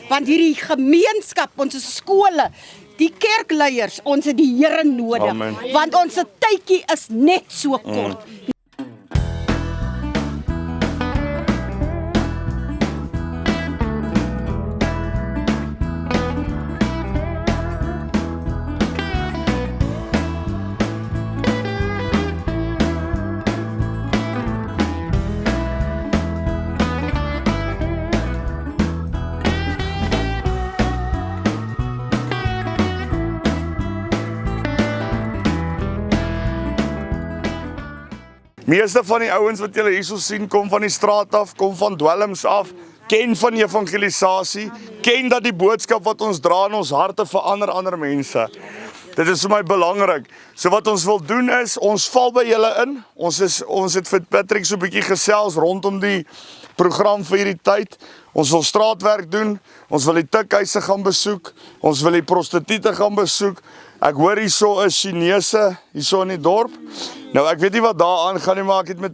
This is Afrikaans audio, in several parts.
want hierdie gemeenskap, ons skole, die kerkleiers, ons het die Here nodig, Amen. want ons tydjie is net so kort. Meeste van die ouens wat julle hierso sien, kom van die straat af, kom van dwelms af, ken van evangelisasie, ken dat die boodskap wat ons dra in ons harte verander ander mense. Dit is vir my belangrik. So wat ons wil doen is, ons val by julle in, ons het vir Patrick so 'n bietjie gesels rondom die program vir hierdie tyd. Ons wil straatwerk doen, ons wil die tikhuise gaan besoek, ons wil die prostituie gaan besoek. Ek hoor hierso is Chinese hierso in die dorp. Nou ek weet nie wat daar aangaan nie, maar ek het met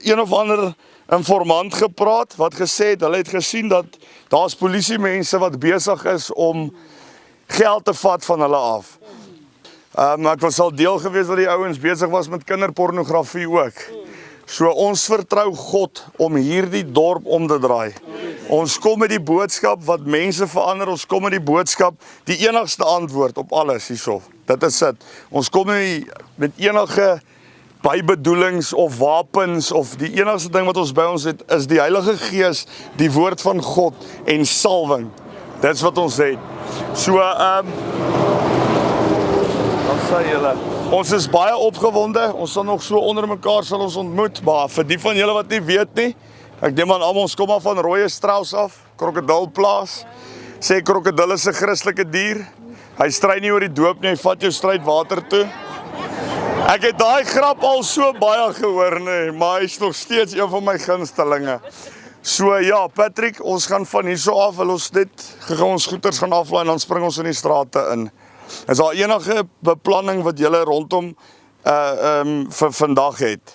een of ander informant gepraat wat gesê het, hulle het gesien dat daar's polisiemense wat besig is om geld te vat van hulle af. Ek was al deel gewees dat die ouens besig was met kinderpornografie ook. So ons vertrou God om hierdie dorp om te draai. Ons kom met die boodskap wat mense verander, ons kom met die boodskap, die enigste antwoord op alles hierso. Dit is dit. Ons kom nie met enige bybedoelings of wapens of die enigste ding wat ons by ons het is die Heilige Gees, die woord van God en salwing. Dis wat ons het. So wat sê julle? Ons is baie opgewonde. Ons sal nog so onder mekaar sal ons ontmoet, maar vir die van julle wat nie weet nie, ek neem aan almal ons kom af van Rooie Strauss af, Krokodilplaas. Sê krokodil is 'n Christelike dier. Hy stry nie oor die doop nie, hy vat jou stryd water toe. Ek het daai grap al so baie gehoor nie, maar hy's nog steeds een van my gunstelinge. So ja, Patrick, ons gaan van hierso af, wil ons net ons goeders gaan aflaai en dan spring ons in die strate in. Is daar enige beplanning wat julle rondom vir vandag het?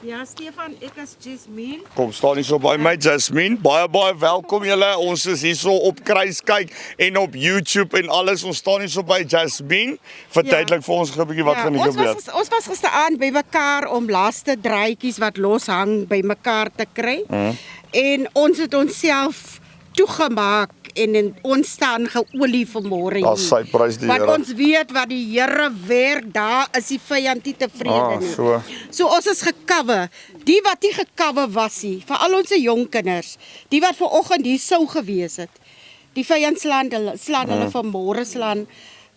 Ja, Stefan, ek is Jasmine. Kom, staan hier so by my, Jasmine. Baie welkom julle. Ons is hier so op Kruiskyk en op YouTube en alles. Ons staan hier so by Jasmine. Verduidelik vir ons 'n bietjie wat gaan hier gebeur. Ons was gisteraand by mekaar om laaste draadjies wat los hang by mekaar te kry. En ons het onsself toegemaak en ons staan geolie vanmôre hier. Sy prys die Want Here. ons weet wat die Here werk, daar is die vyand nie tevrede nie. So ons is gecover. Die wat nie gecover was nie, vir al ons jong kinders, die wat vanoggend hier sou gewees het. Die vyand slaan hulle vanmôre slaan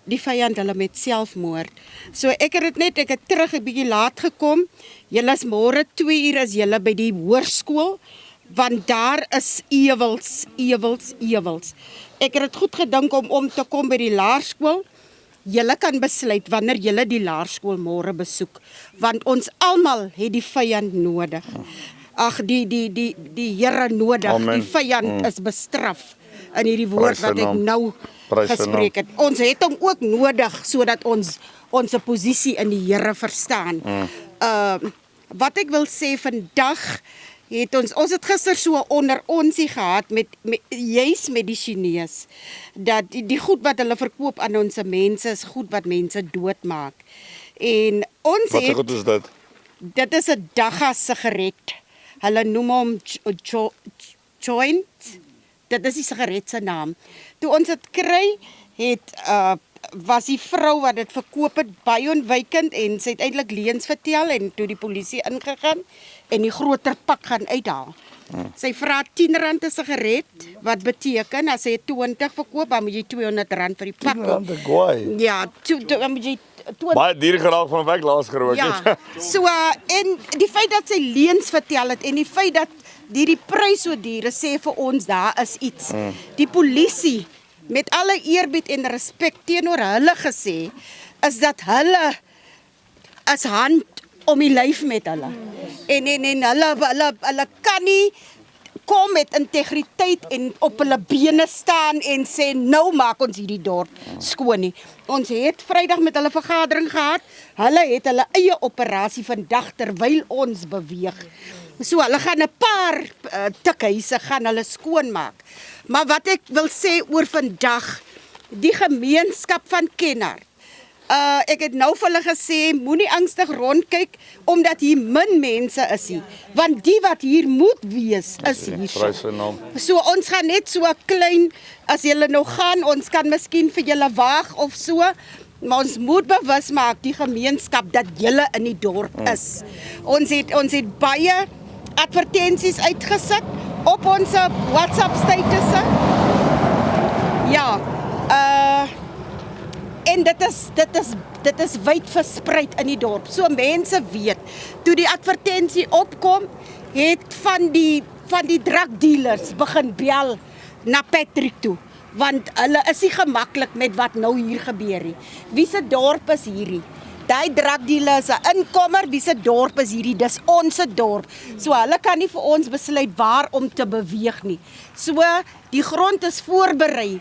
die vyand hulle met selfmoord. So ek het terug 'n bietjie laat gekom. Julle is môre 2 uur is julle by die hoërskool. Want daar is ewels. Ek het dit goed gedink om te kom by die laerskool. Julle kan besluit wanneer julle die laerskool môre besoek, want ons almal het die vyand nodig. Ag, die Here nodig. Amen. Die vyand is bestraf in hierdie woord wat ek nou Prys gespreek het. Ons het hom ook nodig sodat ons posisie in die Here verstaan. Wat ek wil sê vandag het ons het gister so onder onsie gehad juis met die Chinese, dat die goed wat hulle verkoop aan ons mense is goed wat mense doodmaak. En ons Wat goed is dit? Dit is 'n Dagga sigaret. Hulle noem hom joint. Dit is die sigaret se naam. Toe ons dit kry, was die vrou wat dit verkoop het baie onwykend en sy het eintlik leuns vertel en toe die polisie ingegaan en die groter pak gaan uithaal. Sy vra R10 'n sigaret, wat beteken as sy 20 verkoop, dan moet jy R200 vir die pak. R10 Ja, dan moet jy baie dier geraak van weg laas gerook het. Ja, so en die feit dat sy leuns vertel het en die feit dat die prys so duur is, sê vir ons daar is iets. Die polisie met alle eerbied en respek teenoor hulle gesê, is dat hulle is hand om die lyf met hulle. En hulle kan nie kom met integriteit en op hulle bene staan en sê, nou maak ons hierdie dorp skoon nie. Ons het Vrydag met hulle vergadering gehad, hulle het hulle eie operasie vandag terwyl ons beweeg. So hulle gaan 'n paar tikhuise gaan hulle skoonmaak. Maar wat ek wil sê oor vandag, die gemeenskap van Kenhardt. Ek het nou vir hulle gesê, moenie angstig rondkyk, omdat hier min mense is hier. Want die wat hier moet wees, is hier. So ons gaan net so 'n klein, as julle nou gaan, ons kan miskien vir julle waag of so, maar ons moet bewus maak, die gemeenskap, dat julle in die dorp is. Ons het baie advertensies uitgesit op ons WhatsApp statusse. Ja, en dit is wyd verspreid in die dorp. So mense weet, toe die advertensie opkom, het van die drugdealers begin bel na Patrick toe, want hulle is nie gemaklik met wat nou hier gebeur nie. Wie se dorp is hierdie? Daai drugdealer is 'n inkomer, wie se dorp is hierdie? Dis ons dorp. So hulle kan nie vir ons besluit waar om te beweeg nie. So die grond is voorberei.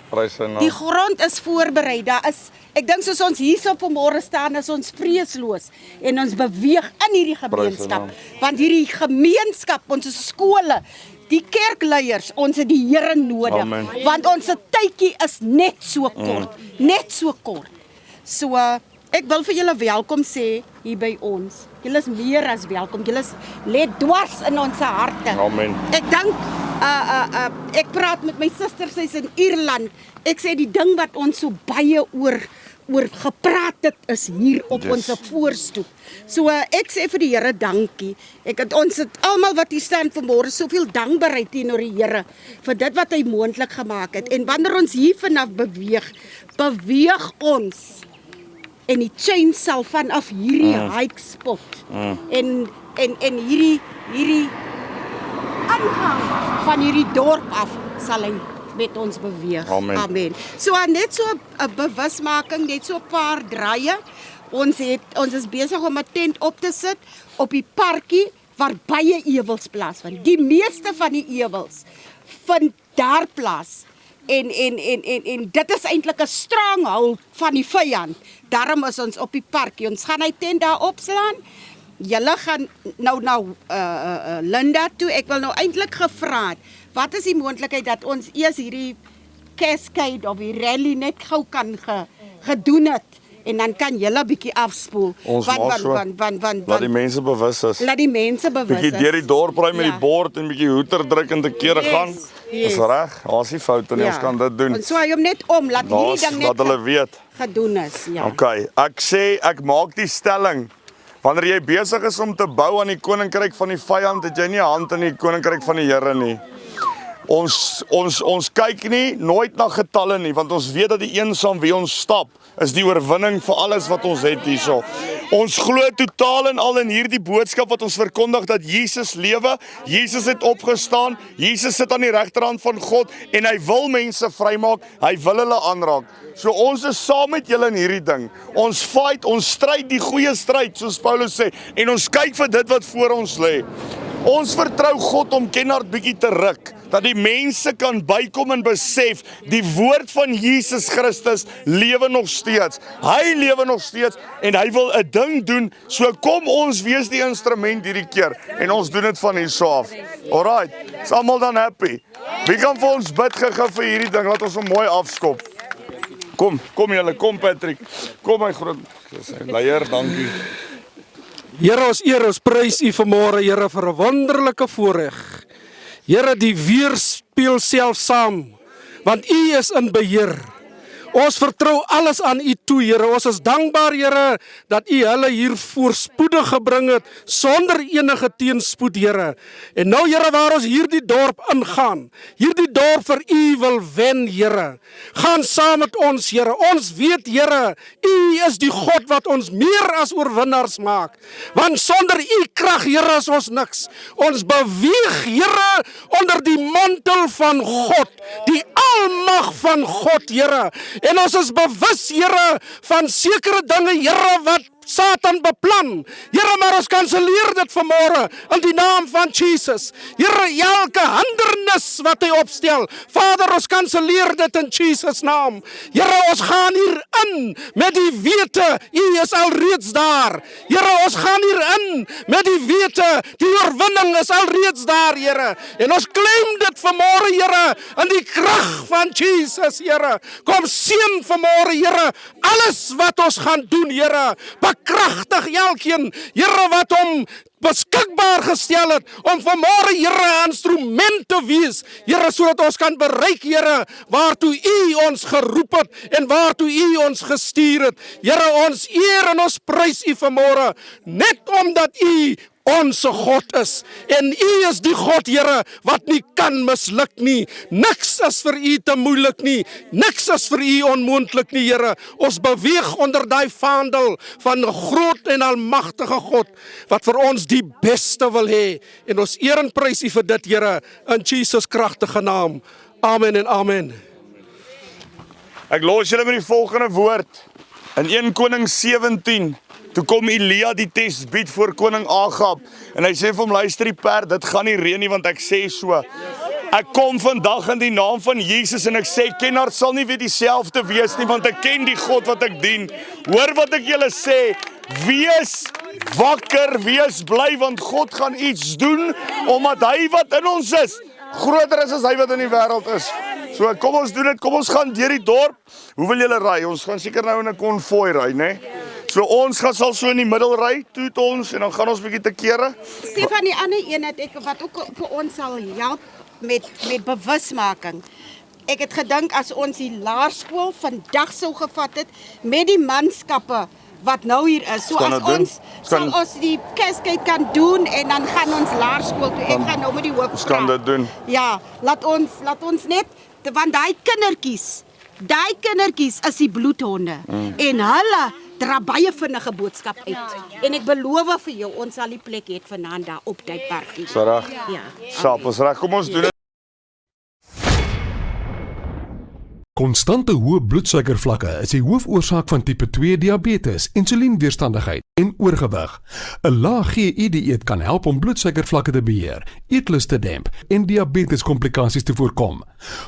Die grond is voorberei. Daar is, ek dink soos ons hierso vanmôre staan, is ons vreesloos en ons beweeg in hierdie gemeenskap. Want hierdie gemeenskap, ons skole, die kerkleiers, ons het die Here nodig. Amen. Want ons tydjie is net so kort. Net so kort. So ek wil vir julle welkom sê hier by ons. Julle is meer as welkom. Julle lê dwars in ons harte. Amen. Ek dink ek praat met my suster, sy's in Ierland. Ek sê die ding wat ons so baie oor gepraat het is hier op ons voorstoep. So ek sê vir die Here dankie. Ons het almal wat hier staan vanmôre soveel dankbaarheid teenoor die Here vir dit wat hy moontlik gemaak het. En wanneer ons hier vanaf beweeg ons. En die chain sal vanaf hierdie hike spot en hierdie aangang van hierdie dorp af sal hy met ons beweeg. Amen. So net so 'n bewusmaking, net so 'n paar draaie. Ons is besig om 'n tent op te sit op die parkie waar baie ewels plaasvind. Die meeste van die ewels vind daar plaas. En dit is eintlik 'n stronghold van die vyand. Daarom is ons op die parkie. Ons gaan hy tent daar opslaan. Julle gaan nou Linda toe. Ek wil nou eintlik gevra het, wat is die moontlikheid dat ons eers hierdie cascade of die rally net gou kan gedoen het? En dan kan julle 'n bietjie afspoel. Laat die mense bewus is. Laat die mense bewus is. Bietjie deur die dorp ry met die bord en bietjie hoeter druk en te kere gaan. Dis reg. Daar's nie foute nie, ons kan dit doen. Ons swaai hom net om, laat hierdie ding net laat hulle weet gedoen is, ja. Okay, ek maak die stelling. Wanneer jy besig is om te bou aan die koninkryk van die vyand, het jy nie 'n hand in die koninkryk van die Here nie. Ons kyk nie nooit na getalle nie, want ons weet dat die een saam wie ons stap is die oorwinning vir alles wat ons het hierso. Ons glo totaal en al in hierdie boodskap wat ons verkondig dat Jesus lewe, Jesus het opgestaan, Jesus sit aan die regterhand van God en hy wil mense vrymaak, hy wil hulle aanraak. So ons is saam met julle in hierdie ding. Ons fight, ons stryd die goeie stryd, soos Paulus sê, en ons kyk vir dit wat voor ons lê. Ons vertrou God om Kenhardt bietjie te ruk, dat die mense kan bykom en besef, die woord van Jesus Christus lewe nog steeds. Hy lewe nog steeds en hy wil 'n ding doen, so kom ons wees die instrument hierdie keer en ons doen dit van hierso af. Alright, is almal dan happy? Wie kan vir ons bid gou vir hierdie ding, laat ons hom mooi afskop. Kom julle, kom Patrick. Kom my groot leier, dankie. Here, ons eer, ons prys U vanmôre, Here, vir 'n wonderlike voorreg. Here, die weer speel self saam, want U is in beheer. Ons vertrou alles aan U toe, Here. Ons is dankbaar, Here, dat U hulle hier voorspoedig gebring het, sonder enige teenspoed, Here. En nou, Here, waar ons hierdie dorp ingaan, hierdie dorp vir U wil wen, Here. Gaan saam met ons, Here. Ons weet, Here, U is die God wat ons meer as oorwinnaars maak. Want sonder U krag, Here, is ons niks. Ons beweeg, Here, onder die mantel van God, die almag van God, Here. En ons is bewus, Here, van sekere dinge, Here, wat Satan beplan. Here, maar ons kanseleer dit vanmôre in die naam van Jesus. Here, elke hindernis wat hy opstel, Vader, ons kanseleer dit in Jesus naam. Here, ons gaan hier in met die wete, U is alreeds daar. Here, ons gaan hier in met die wete, die oorwinning is alreeds daar, Here. En ons claim dit vanmôre, Here, in die krag van Jesus, Here. Kom seën vanmôre, Here, alles wat ons gaan doen, Here. Bekragtig elkeen, Here, wat hom beskikbaar gestel het, om vanmôre, Here, 'n instrument te wees, Here, sodat ons kan bereik, Here, waartoe U ons geroep het, en waartoe U ons gestuur het. Here, ons eer en ons prys U vanmôre, net omdat U onse God is, en U is die God, Here, wat nie kan misluk nie. Niks is vir U te moeilik nie, niks is vir U onmoontlik nie, Here. Ons beweeg onder daai vaandel van 'n groot en almagtige God, wat vir ons die beste wil hê, en ons eer en prys U vir dit, Here, in Jesus kragtige naam. Amen en amen. Ek los julle met die volgende woord. In 1 Konings 17, toe kom Elia die tes bied voor koning Agab, en hy sê vir hom, luister die perd, dit gaan nie reën nie, want ek sê so. Ek kom vandag in die naam van Jesus, en ek sê, Kennard sal nie weer dieselfde wees nie, want ek ken die God wat ek dien. Hoor wat ek julle sê, wees wakker, wees bly, want God gaan iets doen, omdat hy wat in ons is, groter is as hy wat in die wêreld is. So kom ons doen dit, kom ons gaan deur die dorp. Hoe wil julle ry? Ons gaan seker nou in 'n konvooi ry, né? So ons sal so in die middel ry, toet ons, en dan gaan ons bietjie te kere. Stefan, die ander een het ek wat ook vir ons sal help met bewusmaking. Ek het gedink as ons die laerskool vandag sou gevat het met die manskappe wat nou hier is. So as ons sal ons die cascade kan doen, en dan gaan ons laerskool toe. Ek gaan nou met die hoof Ons kan dit doen. Ja, laat ons net, want daai kindertjies is die bloedhonde, en hulle dra baie vinnige boodskap uit. En ek beloof vir jou, ons sal die plek hê vanaand daar op die parkie. Sarah. Ja. Sap, ons reg, kom ons doen dit. Konstante hoë bloedsuikervlakke is die hoofoorsaak van tipe 2 diabetes, insulienweerstandigheid en oorgewig. 'n Lae GI-dieet kan help om bloedsuikervlakke te beheer, eetlus te demp en diabeteskomplikasies te voorkom.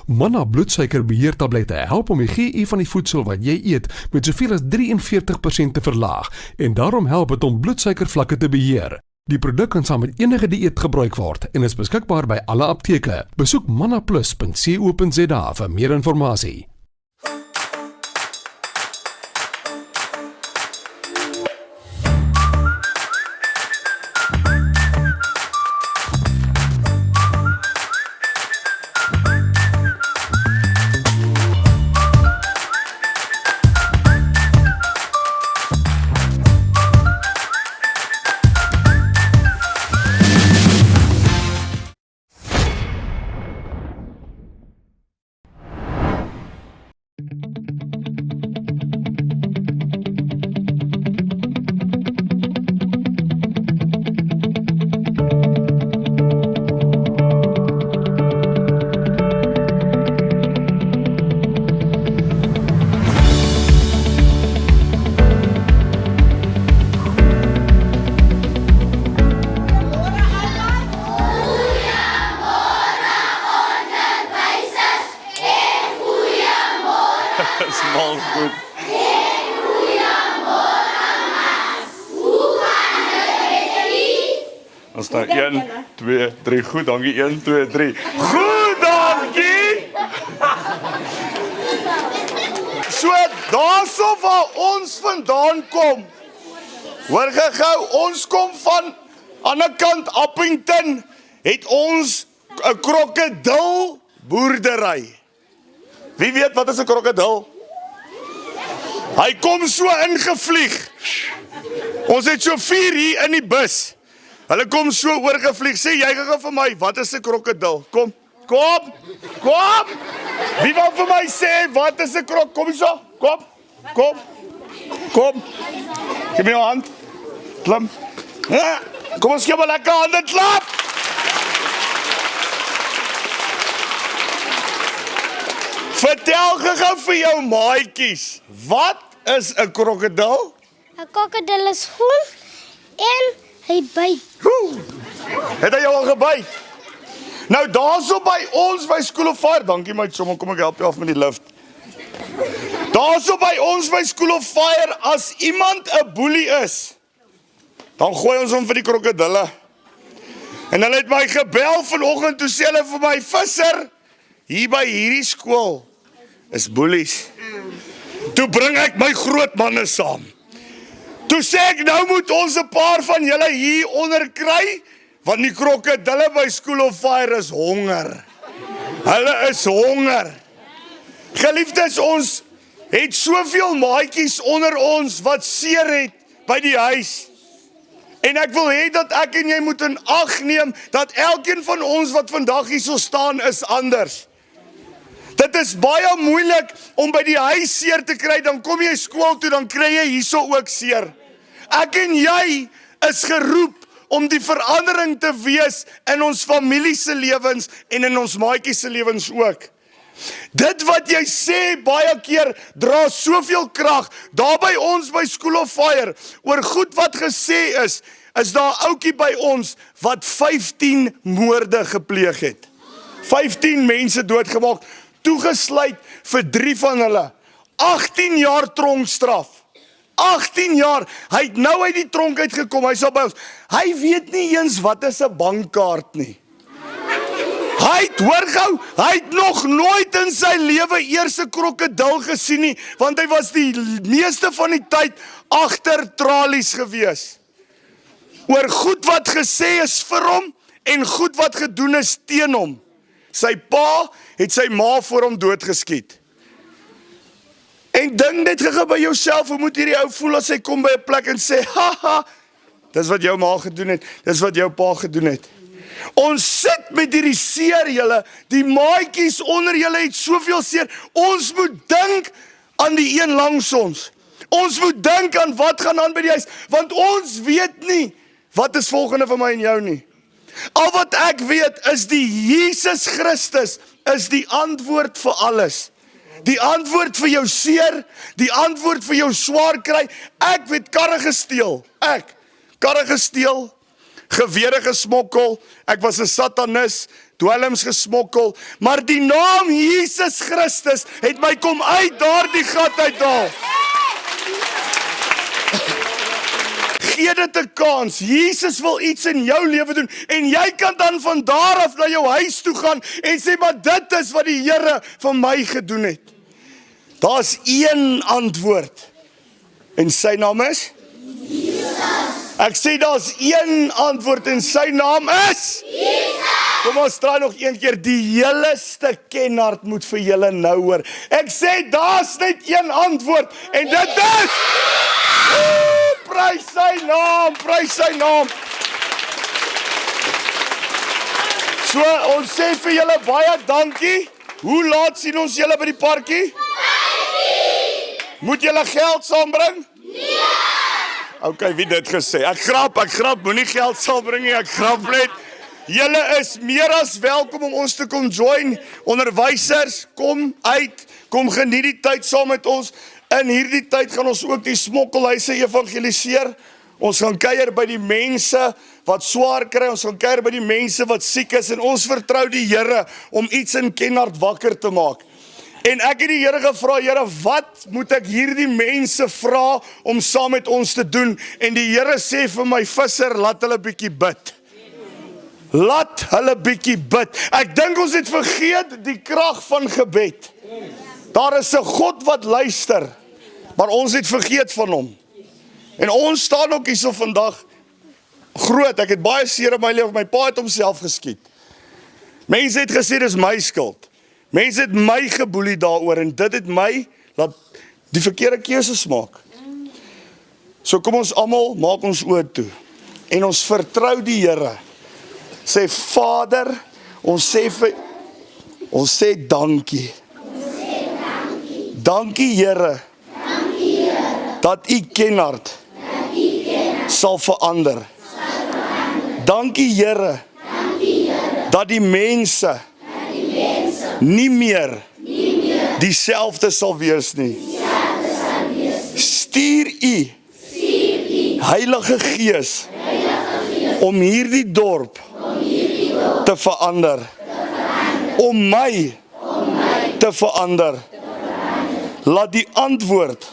Manna bloedsuikerbeheertablette help om die GI van die voedsel wat jy eet met soveel as 43% te verlaag, en daarom help dit om bloedsuikervlakke te beheer. Die produk kan saam met enige dieet gebruik word en is beskikbaar by alle apteke. Besoek mannaplus.co.za vir meer inligting. Dis mal goed. Ons staan 1, 2, 3. Goed, dankie. 1, 2, 3. Goed, dankie. So, daarso waar ons vandaan kom. Hoor gou, ons kom van ander kant Appington, het ons 'n krokodil boerdery. Wie weet wat is 'n krokodil? Hy kom so ingevlieg. Ons het so 4 hier in die bus. Hulle kom so oorgevlieg. Sê jy gou vir my, wat is 'n krokodil? Kom. Wie wil vir my sê wat is 'n krokodil? Kom hierso. Kom. Gee my jou hand. Klim. Ja, kom ons gee maar lekker hande klap. Vertel gou vir jou maatjies, wat is 'n krokodil? 'n krokodil is groen en hy byt. Het hy jou al gebyt? Nou daarso by ons by School of Fire, dankie my chom, kom ek help jou af met die lift. Daarso by ons by School of Fire, as iemand 'n boelie is, dan gooi ons hom vir die krokodille. En hulle het my gebel vanoggend, toe sê hulle vir my, Visser, hier by hierdie skool is boelies. Toe bring ek my groot manne saam. Toe sê ek, nou moet ons 'n paar van julle hier onder kry, want die krokodille by School of Fire is honger. Hulle is honger. Geliefdes, ons het soveel maatjies onder ons wat seer het by die huis. En ek wil hê dat ek en jy moet in ag neem dat elkeen van ons wat vandag hier so staan is anders. Dit is baie moeilik om by die huis seer te kry, dan kom jy skool toe, dan kry jy hierso ook seer. Ek en jy is geroep om die verandering te wees in ons familie se lewens en in ons maatjies se lewens ook. Dit wat jy sê baie keer dra soveel krag. Daar by ons by School of Fire, oor goed wat gesê is daar ouetjie by ons wat 15 moorde gepleeg het. 15 mense doodgemaak, toegesluit vir 3 van hulle. 18 jaar tronkstraf. 18 jaar, hy het nou uit die tronk uitgekom, hy sal by ons. Hy weet nie eens wat is 'n bankkaart nie. Hy het nog nooit in sy lewe eers 'n krokodil gesien nie, want hy was die meeste van die tyd agter tralies gewees. Oor goed wat gesê is vir hom, en goed wat gedoen is teen hom. Sy pa het sy ma voor hom doodgeskiet. En dink net gou by jouself, hoe moet hierdie ou voel as hy kom by 'n plek en sê, haha, dis wat jou ma gedoen het, dis wat jou pa gedoen het. Ons sit met hierdie seer julle, die maatjies onder julle het soveel seer, ons moet dink aan die een langs ons. Ons moet dink aan wat gaan aan by die huis, want ons weet nie, wat is volgende vir my en jou nie. Al wat ek weet is die Jesus Christus is die antwoord vir alles. Die antwoord vir jou seer, die antwoord vir jou swaar kry. Ek weet karre gesteel, karre gesteel, gewere gesmokkel, ek was 'n satanis, dwelms gesmokkel, maar die naam Jesus Christus het my kom uit daardie gat uithaal. Gee dit 'n kans, Jesus wil iets in jou lewe doen, en jy kan dan van daar af na jou huis toe gaan, en sê, maar dit is wat die Here vir my gedoen het. Daar's een antwoord, en sy naam is? Ek sê daar's een antwoord en sy naam is? Jesus! Kom ons draai nog een keer, die hele stuk Kennard moet vir julle nou hoor. Ek sê daar's net een antwoord en dit is? Prys sy naam, prys sy naam. So, ons sê vir julle baie dankie. Hoe laat sien ons julle by die parkie? Moet julle geld saambring? Nee! Ok, wie dit gesê? Ek grap, moenie geld saambring nie, ek grap net. Julle is meer as welkom om ons te kom join. Onderwysers, kom uit, kom geniet die tyd saam met ons. In hierdie tyd gaan ons ook die smokkelhuise evangeliseer. Ons gaan kuier by die mense wat swaar kry, ons gaan kuier by die mense wat siek is, en ons vertrou die Here om iets in Kennard wakker te maak. En ek het die Here gevra, Here, wat moet ek hierdie mense vra om saam met ons te doen? En die Here sê vir my, Visser, laat hulle bietjie bid. Laat hulle bietjie bid. Ek dink ons het vergeet die krag van gebed. Daar is 'n God wat luister, maar ons het vergeet van hom. En ons staan ook hierso vandag groot. Ek het baie seer in my lewe, my pa het homself geskiet. Mense het gesê dis my skuld. Mense het my geboelie daaroor en dit het my laat die verkeerde keuses maak. So kom ons almal maak ons oë toe en ons vertrou die Here. Sê Vader, ons sê dankie. Dankie Here. Dat U Kennard sal verander. Dankie Here. Dat die mense nie meer dieselfde sal wees nie. Stuur U Heilige Gees, om hierdie dorp te verander, om my te verander. Laat die antwoord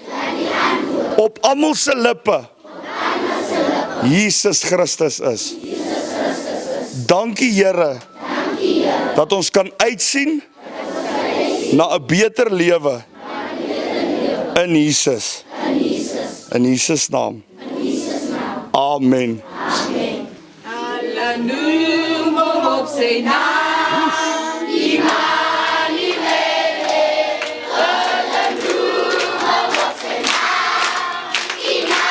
op almal se lippe Jesus Christus is. Dankie Here dat ons kan uitsien na 'n beter lewe in Jesus. In Jesus naam. Amen. Alle noem op sy naam, Immanuel. Alle noem op sy naam, Immanuel.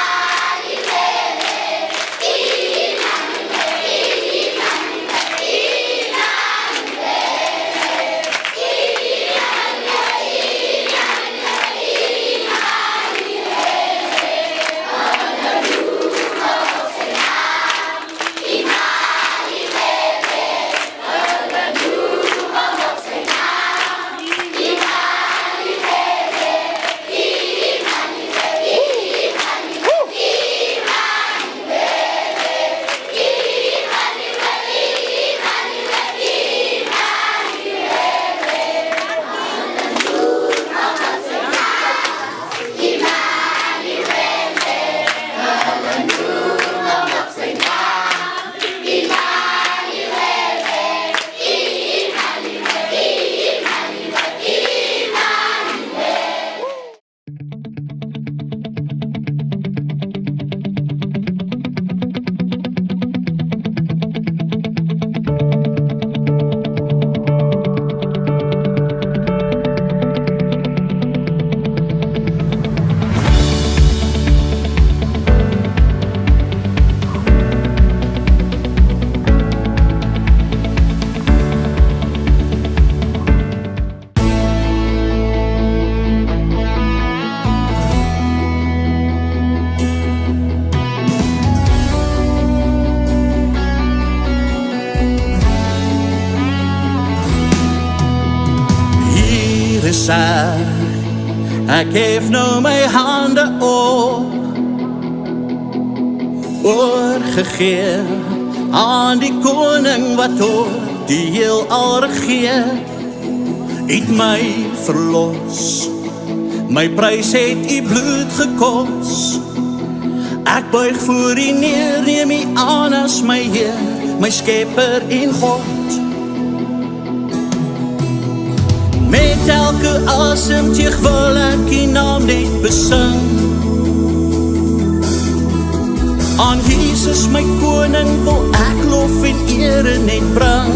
Ek geef nou my hande op, oorgegee aan die koning wat oor die heelal regeer. Het my verlos, my prys het u bloed gekos. Ek buig voor u neer, neem u aan as my Heer, my Skepper en God. Met elke asemteug wil ek die naam net besing. Aan Jesus my koning wil ek lof en ere net bring.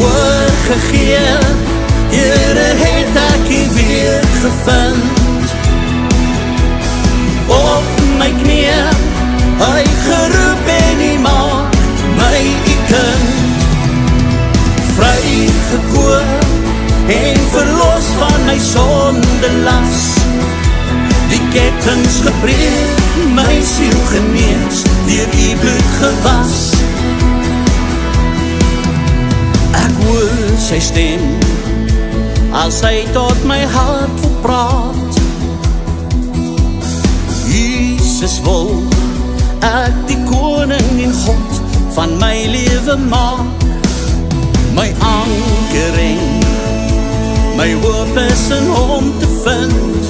Oorgegee, Here het ek u weer gevind. Op my knie, uitgeroep en u maak my u kind. Vrygekoop en verlos van my sondelas. Die kettings gebreek, my siel genees, deur u bloed gewas. Ek hoor sy stem, as hy tot my hart wil praat. Jesus wil ek die koning en God van my lewe maak. My ankering, my hoop is in hom te vind.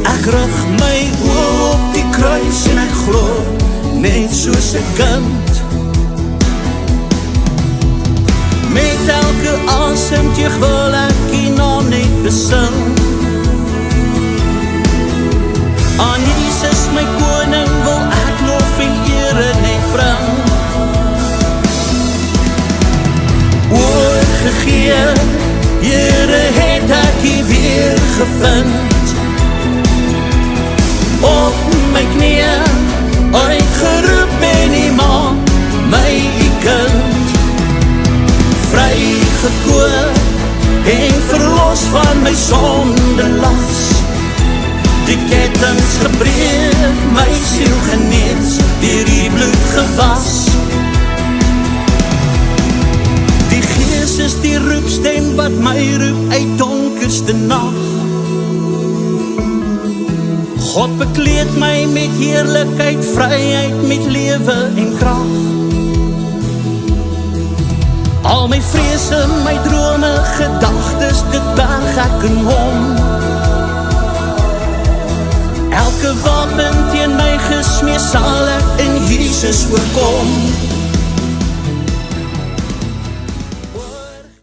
Ek rig my oor op die kruis en ek glo, net soos 'n kind. Met elke asemteug wil ek die naam net besing. Aan Jesus my koning wil ek lof en ere net bring. Oorgegee, Here het ek u weer gevind. Op my knie, uitgeroep en u maak my u kind. Vrygekoop en verlos van my sondelas. Die kettings gebreek, my siel genees, deur u bloed gewas. Is die roepstem wat my roep uit donkerste nag. God bekleed my met heerlikheid, vryheid, met lewe en krag. Al my vrese, my drome, gedagtes, dit berg ek in hom. Elke wapen teen my gesmees, sal ek in Jesus voorkom.